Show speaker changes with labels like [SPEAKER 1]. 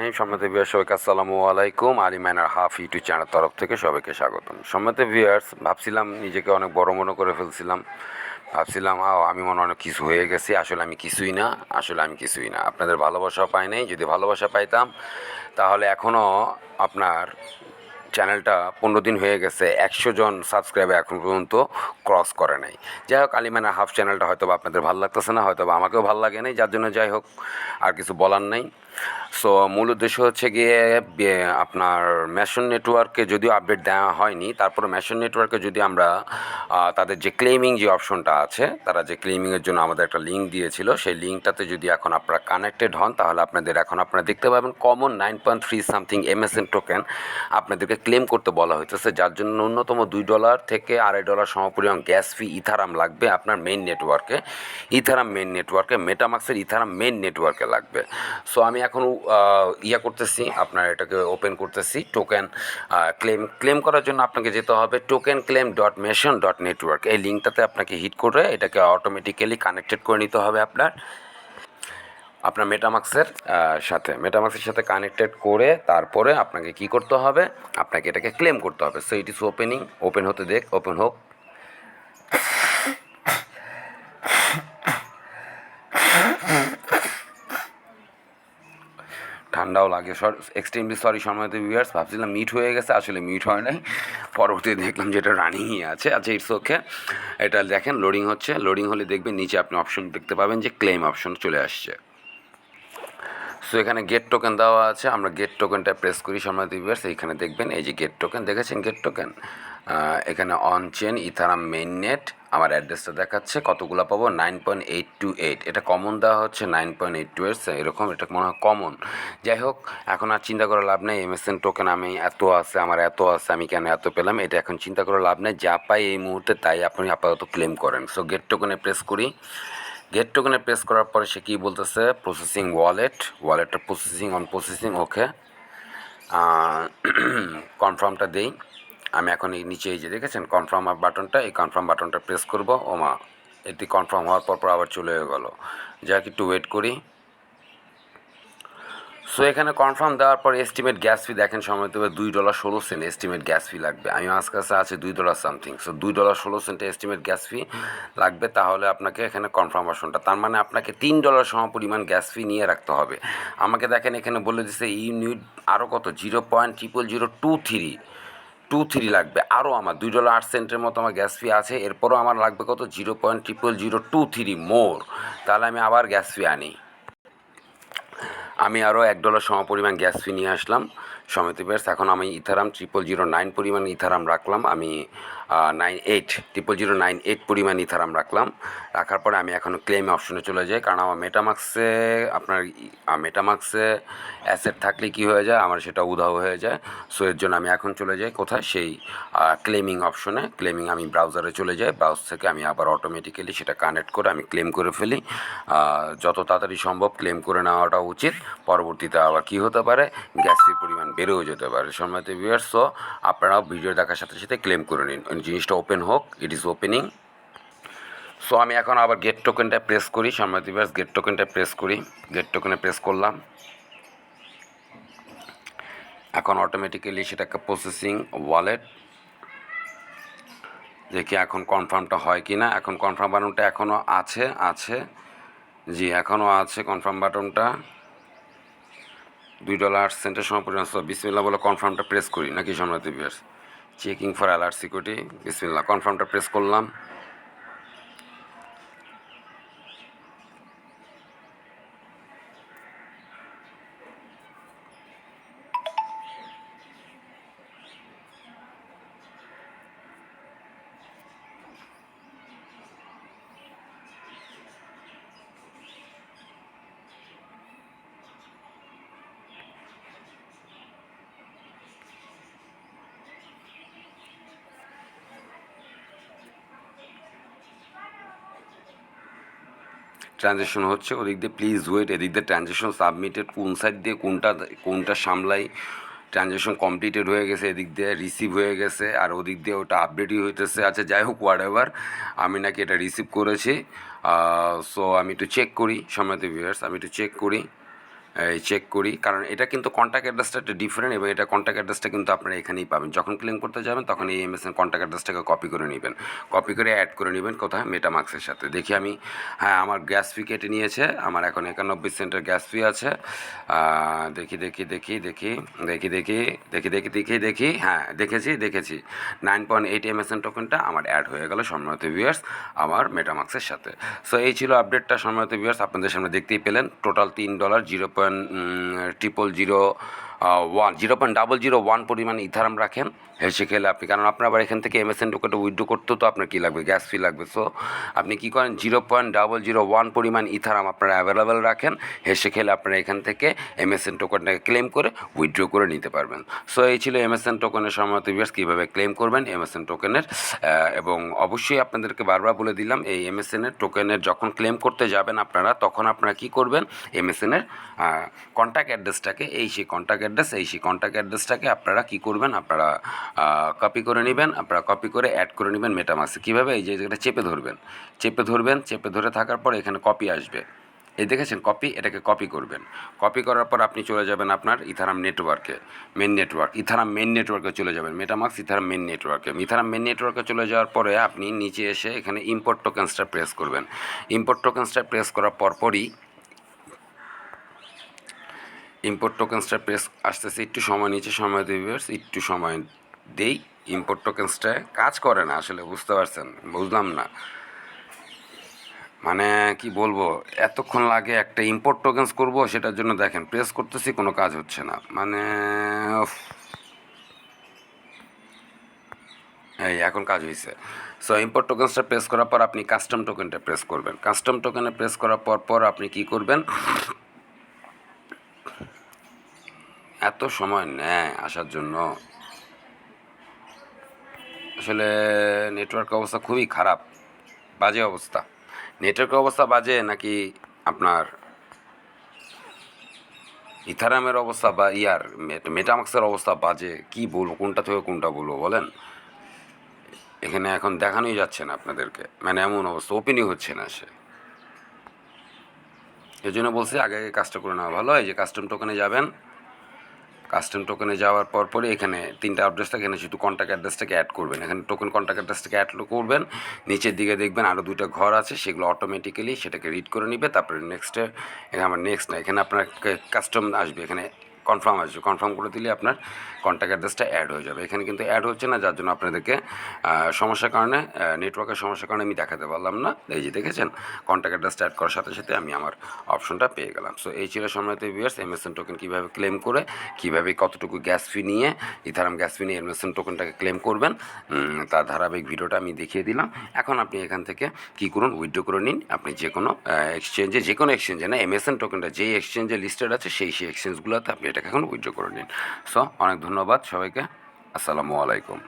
[SPEAKER 1] রহিম। সম্মানিত ভিউয়ার্স, সবাইকে আসসালামু আলাইকুম। Ali minor half YouTube channel তরফ থেকে সবাইকে স্বাগতম। সম্মানিত ভিউয়ার্স, ভাবছিলাম নিজেকে অনেক বড় মনে করে ফেলছিলাম। ভাবছিলাম আমি মনে অনেক কিছু হয়ে গেছি। আসলে আমি কিছুই না, আপনাদের ভালোবাসা পাই নাই। যদি ভালোবাসা পাইতাম তাহলে এখনও আপনার চ্যানেলটা 15 দিন হয়ে গেছে, 100 জন সাবস্ক্রাইবার এখন পর্যন্ত ক্রস করে নাই। যাই হোক, আলিমানা হাফ চ্যানেলটা হয়তো আপনাদের ভালো লাগতেছে না, হয়তো আমাকেও ভালো লাগে নাই, যার জন্য যাই হোক আর কিছু বলার নেই। সো মূল উদ্দেশ্য হচ্ছে গিয়ে আপনার মেশন নেটওয়ার্কে যদিও আপডেট দেওয়া হয়নি, তারপরে মেশন নেটওয়ার্কে যদি আমরা তাদের যে ক্লেমিং যে অপশনটা আছে, তারা যে ক্লেমিংয়ের জন্য আমাদের একটা লিঙ্ক দিয়েছিল, সেই লিঙ্কটাতে যদি এখন আপনারা কানেক্টেড হন তাহলে আপনারা দেখতে পাবেন কমন 9.3 সামথিং MSN টোকেন আপনাদেরকে ক্লেম করতে বলা হইতেছে, যার জন্য ন্যূনতম $2 থেকে $2.5 সমপরিমাণ গ্যাস ফি ইথারাম লাগবে আপনার মেইন নেটওয়ার্কে, মেটামাক্সের ইথারাম মেইন নেটওয়ার্কে লাগবে। সো আমি এখন করতেছি, আপনার এটাকে ওপেন করতেছি। টোকেন ক্লেম করার জন্য আপনাকে যেতে হবে tokenclaim.meson.network, এই লিঙ্কটাতে আপনাকে হিট করে এটাকে অটোমেটিক্যালি কানেক্টেড করে নিতে হবে আপনার মেটামাক্সের সাথে কানেক্টেড করে তারপরে আপনাকে কি করতে হবে, আপনাকে এটাকে ক্লেম করতে হবে। সো ইট ইজ ওপেন হোক। ঠান্ডাও লাগে, এক্সট্রিমলি সরি সম্মানিত ভিউয়ার্স। ভাবছিলাম মিট হয়ে গেছে, আসলে মিট হয় নাই। পরবর্তীতে দেখলাম যে এটা রানিংই আছে। আচ্ছা, ইটস ওকে। এটা দেখেন লোডিং হচ্ছে। লোডিং হলে দেখবেন নিচে আপনি অপশন দেখতে পাবেন যে ক্লেম অপশন চলে আসছে। সো এখানে গেট টোকেন দেওয়া আছে, আমরা গেট টোকেনটা প্রেস করি সম্মানিত ভিউয়ার্স। এইখানে দেখবেন এই যে গেট টোকেন, দেখেছেন গেট টোকেন, এখানে on chain Ethereum main net আমার অ্যাড্রেসটা দেখাচ্ছে, কতগুলো পাবো 9.828। এটা কমন দেওয়া হচ্ছে 9.828, এরকম এটা মনে হয় কমন। যাই হোক, এখন আর চিন্তা করে লাভ নেই MSN টোকেন আমি এত আছে, আমি কেন এত পেলাম, এটা এখন চিন্তা করে লাভ নেই। যা পাই এই মুহূর্তে তাই আপনি আপাতত ক্লেম করেন। সো গেট টোকেনে প্রেস করি। গেট টোকেনে প্রেস করার পরে সে কী বলতেছে, প্রসেসিং ওয়ালেটটা প্রসেসিং ওকে। কনফার্মটা দেই আমি। এখন এই নিচে এই যে দেখেছেন কনফার্ম বাটনটা, এই কনফার্ম বাটনটা প্রেস করব। এটি কনফার্ম হওয়ার পর আবার চলে গেল। যাক, একটু ওয়েট করি। সো এখানে কনফার্ম দেওয়ার পর এস্টিমেট গ্যাস ফি দেখেন সময় দেবে $2.16 এস্টিমেট গ্যাস ফি লাগবে। আমি আমার কাছে আছে $2 সামথিং। সো $2.16 এস্টিমেট গ্যাস ফি লাগবে। তাহলে আপনাকে এখানে কনফার্মেশনটা, তার মানে আপনাকে $3 সমপরিমাণ গ্যাস ফি নিয়ে রাখতে হবে। আমাকে দেখেন এখানে বলে দিচ্ছে ইউনিট আরও কত 0.0023 লাগবে আরও। আমার $2.08 মতো আমার গ্যাস ফি আছে, এরপরও আমার লাগবে কত 0.0023 মোর। তাহলে আমি আবার গ্যাস ফি আনি। আমি আরও $1 সমপরিমাণ গ্যাস ফি নিয়ে আসলাম সমিতি বেস। এখন আমি ইথারাম 0009 পরিমাণ ইথারাম রাখলাম। আমি 0098 পরিমাণ ইথারাম রাখার পরে আমি এখন ক্লেম অপশনে চলে যাই, কারণ আমার মেটামাক্সে অ্যাসেট থাকলে কি হয়ে যায়, আমার সেটা উধাও হয়ে যায়। সো এর জন্য আমি এখন চলে যাই কোথায়, সেই ক্লেমিং অপশনে। আমি ব্রাউজারে চলে যাই, ব্রাউজ থেকে আমি আবার অটোমেটিক্যালি সেটা কানেক্ট করে আমি ক্লেম করে ফেলি। যত তাড়াতাড়ি সম্ভব ক্লেম করে নেওয়াটা উচিত। পরবর্তীতে আবার কী হতে পারে, গ্যাস ফির পরিমাণ বেড়েও যেতে পারে সম্মানিত ভিউয়ার্স। সো আপনারাও ভিডিও দেখার সাথে সাথে ক্লেম করে নিন। জিনিসটা ওপেন হোক, ইট ইজ ওপেনিং। সো আমি এখন আবার গেট টোকেনটা প্রেস করি সম্মানিত ভিউয়ার্স। গেট টোকেনে প্রেস করলাম। এখন অটোমেটিক্যালি সেটাকে প্রসেসিং ওয়ালেট দেখি এখন কনফার্মটা হয় কি না। এখন কনফার্ম বাটনটা এখনও আছে জি, এখনও আছে কনফার্ম বাটনটা। $2.08 সমপরিমাণ। বিসমিল্লাহ বলে কনফার্মটা প্রেস করি নাকি সম্মানিত viewers. Checking for alert security, বিসমিল্লাহ, কনফার্মটা প্রেস করলাম। ট্রানজ্যাকশন হচ্ছে ওদিক দিয়ে, প্লিজ ওয়েট। এদিক দিয়ে ট্রানজ্যাকশন সাবমিটেড, কোন সাইড দিয়ে কোনটা সামলাই। ট্রানজ্যাকশন কমপ্লিটেড হয়ে গেছে, এদিক দিয়ে রিসিভ হয়ে গেছে, আর ওদিক দিয়ে ওটা আপডেটই হইতেছে। আচ্ছা, যাই হোক, হোয়াট এভার, আমি নাকি এটা রিসিভ করেছি। সো আমি একটু চেক করি সম্মানিত ভিউয়ার্স, চেক করি, কারণ এটা কিন্তু কন্ট্যাক্ট অ্যাড্রেসটা একটা ডিফারেন্ট, এবং এটা কন্ট্যাক্ট অ্যাড্রেসটা কিন্তু আপনারা এখানেই পাবেন। যখন ক্লেম করতে যাবেন তখন এই এমএসএন কন্ট্যাক্ট অ্যাড্রেসটাকে কপি করে নেবেন, কপি করে অ্যাড করে নেবেন কোথায়, মেটামাক্সের সাথে। দেখি আমি, হ্যাঁ আমার গ্যাস ফি কেটে নিয়েছে, আমার এখন 91 সেন্টের গ্যাস ফি আছে। দেখি দেখি দেখি দেখি দেখি দেখি দেখি দেখি দেখি দেখি হ্যাঁ দেখেছি 9.8 এমএসএন টোকেনটা আমার অ্যাড হয়ে গেল সম্মানিত ভিউয়ার্স আমার মেটামাক্সের সাথে। সো এই ছিল আপডেটটা সম্মানিত ভিউয়ার্স, আপনাদের সামনে দেখতেই পেলেন। টোটাল $3 0.001 পরিমাণ ইথারাম রাখেন, হেসে খেলে আপনি, কারণ আপনার আবার এখান থেকে এমএসএন টোকেনটা উইথড্র করতেও তো আপনার কী লাগবে, গ্যাস ফি লাগবে। সো আপনি কী করেন, 0.001 পরিমাণ ইথারাম আপনারা অ্যাভেলেবেল রাখেন, হেসে খেলে আপনারা এখান থেকে এমএসএন টোকেনটাকে ক্লেম করে উইথড্র করে নিতে পারবেন। সো এই ছিল এমএসএন টোকেনের সম্মত ভিউয়ার্স কীভাবে ক্লেম করবেন এমএসএন টোকেনের। এবং অবশ্যই আপনাদেরকে বারবার বলে দিলাম, এই এমএসএনের টোকেনের যখন ক্লেম করতে যাবেন আপনারা, তখন আপনারা কী করবেন, এমএসএনের কন্ট্যাক্ট অ্যাড্রেসটাকে, এই সেই কন্ট্যাক্ট অ্যাড্রেসটাকে আপনারা কী করবেন, আপনারা কপি করে নেবেন, আপনারা কপি করে অ্যাড করে নেবেন মেটামাক্সে। কীভাবে, এই যে জায়গাটা চেপে ধরে থাকার পর এখানে কপি আসবে, এই দেখেছেন কপি, এটাকে কপি করবেন। কপি করার পর আপনি চলে যাবেন আপনার ইথারাম নেটওয়ার্কে, ইথারাম মেন নেটওয়ার্কে চলে যাবেন, মেটামাক্স ইথারাম মেন নেটওয়ার্কে চলে যাওয়ার পরে আপনি নিচে এসে এখানে ইম্পোর্ট টোকেন্সটা প্রেস করবেন। ইম্পোর্ট টোকেন্সটা প্রেস করার পরপরই ইম্পোর্ট টোকেন্সটা প্রেস আসতেছে, একটু সময় নিচে, সময় দেবে, একটু সময় দেই। ইম্পোর্ট টোকেন্সটা কাজ করে না আসলে, বুঝতে পারছেন, বুঝলাম না মানে কি বলবো, এতক্ষণ লাগে একটা ইম্পোর্ট টোকেন্স করবো, সেটার জন্য দেখেন প্রেস করতেছি কোনো কাজ হচ্ছে না, মানে এই এখন কাজ হয়েছে। সো ইম্পোর্ট টোকেন্সটা প্রেস করার পর আপনি কাস্টম টোকেনটা প্রেস করবেন। কাস্টম টোকেনে প্রেস করার পর আপনি কি করবেন, এত সময় নেয় আসার জন্য, আসলে নেটওয়ার্ক অবস্থা খুবই খারাপ, বাজে অবস্থা। নেটওয়ার্কের অবস্থা বাজে নাকি আপনার ইথারামের অবস্থা বা মেটামাক্সের অবস্থা বাজে, কি বলবো, কোনটা থেকে কোনটা বলবো বলেন। এখানে এখন দেখানোই যাচ্ছে না আপনাদেরকে, মানে এমন অবস্থা, ওপেনই হচ্ছে না সে। এই জন্য বলছি আগে আগে কাজটা করে নেওয়া ভালো। এই যে কাস্টম টোকেনে যাবেন, কাস্টম টোকেনে যাওয়ার পরে এখানে 3টা অ্যাড্রেস থাকে, এখানে শুধু কন্ট্যাক্ট অ্যাড্রেসটাকে অ্যাড করবেন, এখানে টোকেন কন্ট্যাক্ট অ্যাড্রেসটাকে অ্যাড করবেন। নিচের দিকে দেখবেন আরও 2টা ঘর আছে, সেগুলো অটোমেটিক্যালি সেটাকে রিড করে নেবে। তারপরে নেক্সটে, আমার নেক্সট না, এখানে আপনার কাস্টম আসবে, এখানে কনফার্ম আসবে, কনফার্ম করে দিলে আপনার কন্ট্যাক্ট অ্যাড্রেসটা অ্যাড হয়ে যাবে। এখানে কিন্তু অ্যাড হচ্ছে না, যার জন্য আপনাদেরকে সমস্যার কারণে, নেটওয়ার্কের সমস্যার কারণে আমি দেখাতে পারলাম না। এই যে দেখেছেন, কন্ট্যাক্ট অ্যাড্রেসটা অ্যাড করার সাথে সাথে আমি আমার অপশনটা পেয়ে গেলাম। সো এই ছিল সম্মানিত ভিউয়ার্স, এমএসএন টোকেন কীভাবে ক্লেম করে, কীভাবে কতটুকু গ্যাস ফি নিয়ে, ইথারাম গ্যাস ফি নিয়ে এমএসএন টোকেনটাকে ক্লেম করবেন, তার ধারাবাহিক ভিডিওটা আমি দেখিয়ে দিলাম। এখন আপনি এখান থেকে কী করুন, উইথড্র করে নিন। আপনি যে কোনো এক্সচেঞ্জে না, এমএসএন টোকেনটা যেই এক্সচেঞ্জে লিস্টেড আছে সেই এক্সচেঞ্জগুলোতে আপনি এটাকে এখন উইথড্র করে নিন। সো অনেক ধন্যবাদ সবাইকে, আসসালামু আলাইকুম।